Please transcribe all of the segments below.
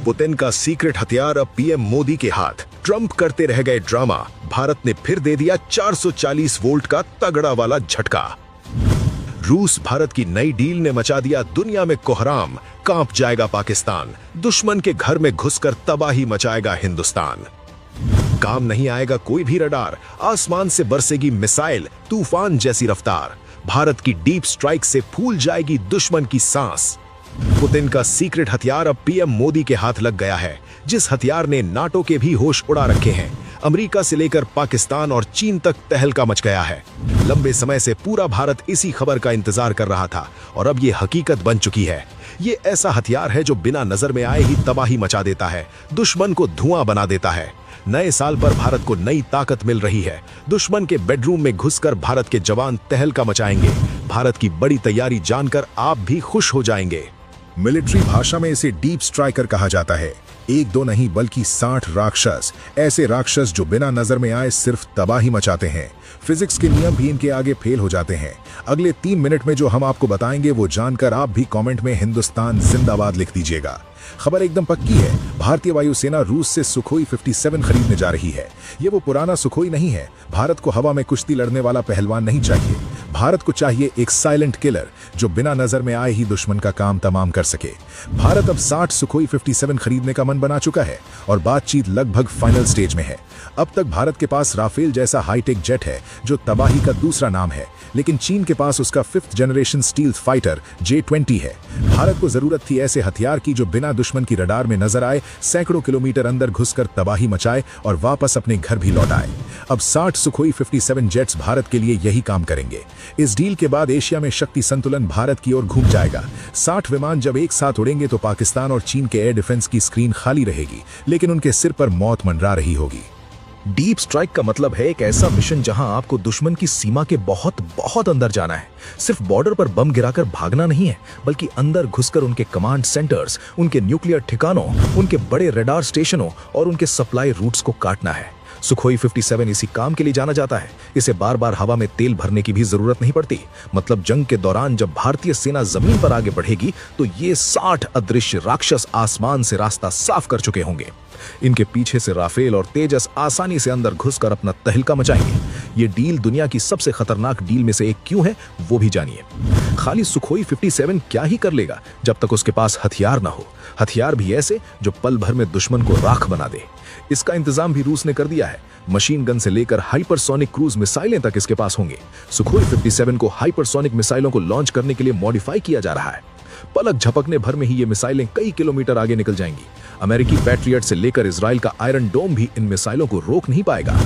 Putin का secret हथियार अब पीएम मोदी के हाथ। ट्रंप करते रह गए ड्रामा, भारत ने फिर दे दिया 440 वोल्ट का तगड़ा वाला झटका। रूस भारत की नई डील ने मचा दिया दुनिया में कोहराम, कांप जाएगा पाकिस्तान, दुश्मन के घर में घुसकर तबाही मचाएगा हिंदुस्तान। काम नहीं आएगा कोई भी रडार, आसमान से बरसेगी मिसाइल, तूफान जैसी रफ्तार, भारत की डीप स्ट्राइक से फूल जाएगी दुश्मन की सांस। पुतिन का सीक्रेट हथियार अब पीएम मोदी के हाथ लग गया है, जिस हथियार ने नाटो के भी होश उड़ा रखे हैं। अमेरिका से लेकर पाकिस्तान और चीन तक तहलका मच गया है। लंबे समय से पूरा भारत इसी खबर का इंतजार कर रहा था और अब ये हकीकत बन चुकी है। ये ऐसा हथियार है जो बिना नजर में आए ही तबाही मचा देता है, दुश्मन को धुआं बना देता है। नए साल पर भारत को नई ताकत मिल रही है। दुश्मन के बेडरूम में घुसकर भारत के जवान तहलका मचाएंगे। भारत की बड़ी तैयारी जानकर आप भी खुश हो जाएंगे। मिलिट्री भाषा में इसे डीप स्ट्राइकर कहा जाता है। एक दो नहीं बल्कि 60 राक्षस, ऐसे राक्षस जो बिना नजर में आए सिर्फ तबाही मचाते हैं। फिजिक्स के नियम भी इनके आगे फेल हो जाते हैं। अगले 3 मिनट में जो हम आपको बताएंगे वो जानकर आप भी कमेंट में हिंदुस्तान जिंदाबाद लिख दीजिएगा। खबर एकदम पक्की है, भारतीय वायुसेना रूस से सुखोई 57 खरीदने जा रही है। ये वो पुराना सुखोई नहीं है। भारत को हवा में कुश्ती लड़ने वाला पहलवान नहीं चाहिए। भारत को चाहिए एक साइलेंट किलर जो बिना नजर में आए ही दुश्मन का काम तमाम कर सके। भारत अब 60 सुखोई 57 खरीदने का मन बना चुका है और बातचीत लगभग फाइनल स्टेज में है। अब तक भारत के पास राफेल जैसा हाईटेक जेट है जो तबाही का दूसरा नाम है, लेकिन चीन के पास उसका 5th generation stealth fighter J-20 है। भारत को जरूरत थी ऐसे हथियार की जो बिना दुश्मन की रडार में नजर आए, सैकड़ों किलोमीटर अंदर घुसकर तबाही मचाए और वापस अपने घर भी लौट आए। अब 60 सुखोई 57 जेट्स भारत के लिए यही काम करेंगे। इस डील के बाद एशिया में शक्ति संतुलन भारत की ओर घूम जाएगा। 60 विमान जब एक साथ उड़ेंगे तो पाकिस्तान और चीन के एयर डिफेंस की स्क्रीन खाली रहेगी, लेकिन उनके सिर पर मौत मंडरा रही होगी। डीप स्ट्राइक का मतलब है एक ऐसा मिशन जहां आपको दुश्मन की सीमा के बहुत बहुत अंदर जाना है। सिर्फ बॉर्डर पर बम गिराकर भागना नहीं है, बल्कि अंदर घुसकर उनके कमांड सेंटर्स, उनके न्यूक्लियर ठिकानों, उनके बड़े रडार स्टेशनों और उनके सप्लाई रूट्स को काटना है। सुखोई 57 इसी काम के लिए जाना जाता है। इसे बार बार हवा में तेल भरने की भी जरूरत नहीं पड़ती। मतलब जंग के दौरान जब भारतीय सेना जमीन पर आगे बढ़ेगी तो ये 60 अदृश्य राक्षस आसमान से रास्ता साफ कर चुके होंगे। इनके पीछे से राफेल और तेजस आसानी से अंदर घुसकर अपना तहलका मचाएंगे। ये डील दुनिया की सबसे खतरनाक डील में से एक क्यों है वो भी जानिए। खाली सुखोई 57 क्या ही कर लेगा जब तक उसके पास हथियार ना हो। हथियार भी ऐसे जो पल भर में दुश्मन को राख बना दे। इसका इंतजाम भी रूस ने कर दिया है। मशीन गन से लेकर हाइपरसोनिक क्रूज मिसाइलें तक इसके पास होंगे। सुखोई 57 को हाइपरसोनिक मिसाइलों को लॉन्च करने के लिए मॉडिफाई किया जा रहा है। पलक झपकने भर में ही ये मिसाइलें कई किलोमीटर आगे निकल जाएंगी। अमेरिकी पैट्रियट से लेकर इजराइल का आयरन डोम भी इन मिसाइलों को रोक नहीं पाएगा।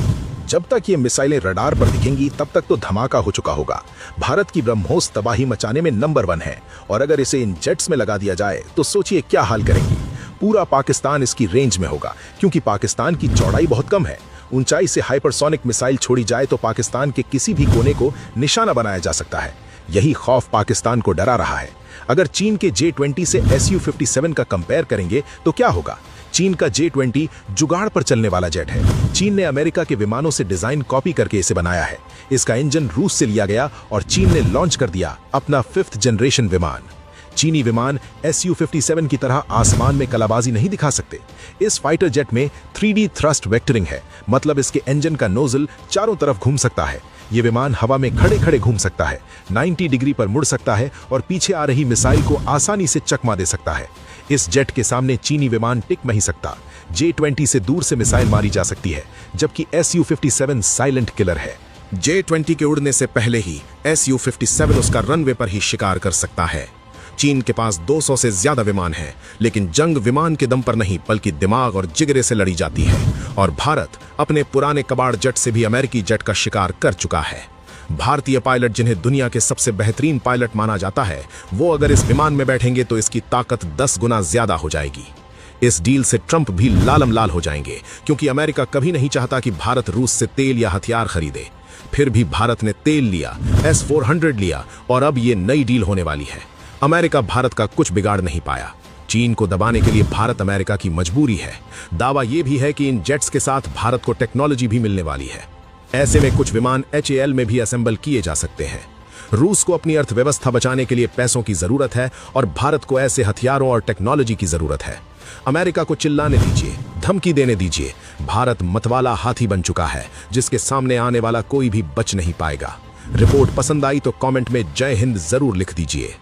जब तक ये मिसाइलें रडार पर दिखेंगी तब तक तो धमाका हो चुका होगा। भारत की ब्रह्मोस तबाही मचाने में नंबर 1 है और अगर इसे इन जेट्स में लगा दिया जाए तो सोचिए क्या हाल करेंगी। पूरा पाकिस्तान इसकी रेंज में होगा, क्योंकि पाकिस्तान की चौड़ाई बहुत कम है। ऊंचाई से हाइपरसोनिक मिसाइल छोड़ी जाए तो पाकिस्तान के किसी भी कोने को निशाना बनाया जा सकता है। यही खौफ पाकिस्तान को डरा रहा है। अगर चीन के J-20 से Su-57 का कंपेयर करेंगे तो क्या होगा? चीन का J-20 जुगाड़ पर चलने वाला जेट है। चीन ने अमेरिका के विमानों से डिजाइन कॉपी करके इसे बनाया है। इसका इंजन रूस से लिया गया और चीन ने लॉन्च कर दिया अपना 5th जनरेशन विमान। चीनी विमान Su-57 की तरह आसमान में कलाबाजी नहीं दिखा सकते। इस फाइटर जेट में 3D थ्रस्ट वेक्टरिंग है, मतलब इसके इंजन का नोजल चारों तरफ घूम सकता है। ये विमान हवा में खड़े खड़े घूम सकता है, 90 डिग्री पर मुड़ सकता है और पीछे आ रही मिसाइल को आसानी से चकमा दे सकता है। इस जेट के सामने चीनी विमान टिक नहीं सकता। J-20 से दूर से मिसाइल मारी जा सकती है, जबकि Su-57 साइलेंट किलर है। J-20 के उड़ने से पहले ही Su-57 उसका रनवे पर ही शिकार कर सकता है। चीन के पास 200 से ज्यादा विमान हैं, लेकिन जंग विमान के दम पर नहीं बल्कि दिमाग और जिगरे से लड़ी जाती है। और भारत अपने पुराने कबाड़ जेट से भी अमेरिकी जेट का शिकार कर चुका है। भारतीय पायलट जिन्हें दुनिया के सबसे बेहतरीन पायलट माना जाता है, वो अगर इस विमान में बैठेंगे तो इसकी ताकत 10 गुना ज्यादा हो जाएगी। इस डील से ट्रंप भी लालम लाल हो जाएंगे, क्योंकि अमेरिका कभी नहीं चाहता कि भारत रूस से तेल या हथियार खरीदे। फिर भी भारत ने तेल लिया, S-400 लिया और अब ये नई डील होने वाली है। अमेरिका भारत का कुछ बिगाड़ नहीं पाया। चीन को दबाने के लिए भारत अमेरिका की मजबूरी है। दावा यह भी है कि इन जेट्स के साथ भारत को टेक्नोलॉजी भी मिलने वाली है। ऐसे में कुछ विमान HAL में भी असेंबल किए जा सकते हैं। रूस को अपनी अर्थव्यवस्था बचाने के लिए पैसों की जरूरत है और भारत को ऐसे हथियारों और टेक्नोलॉजी की जरूरत है। अमेरिका को चिल्लाने दीजिए, धमकी देने दीजिए। भारत मतवाला हाथी बन चुका है जिसके सामने आने वाला कोई भी बच नहीं पाएगा। रिपोर्ट पसंद आई तो कमेंट में जय हिंद जरूर लिख दीजिए।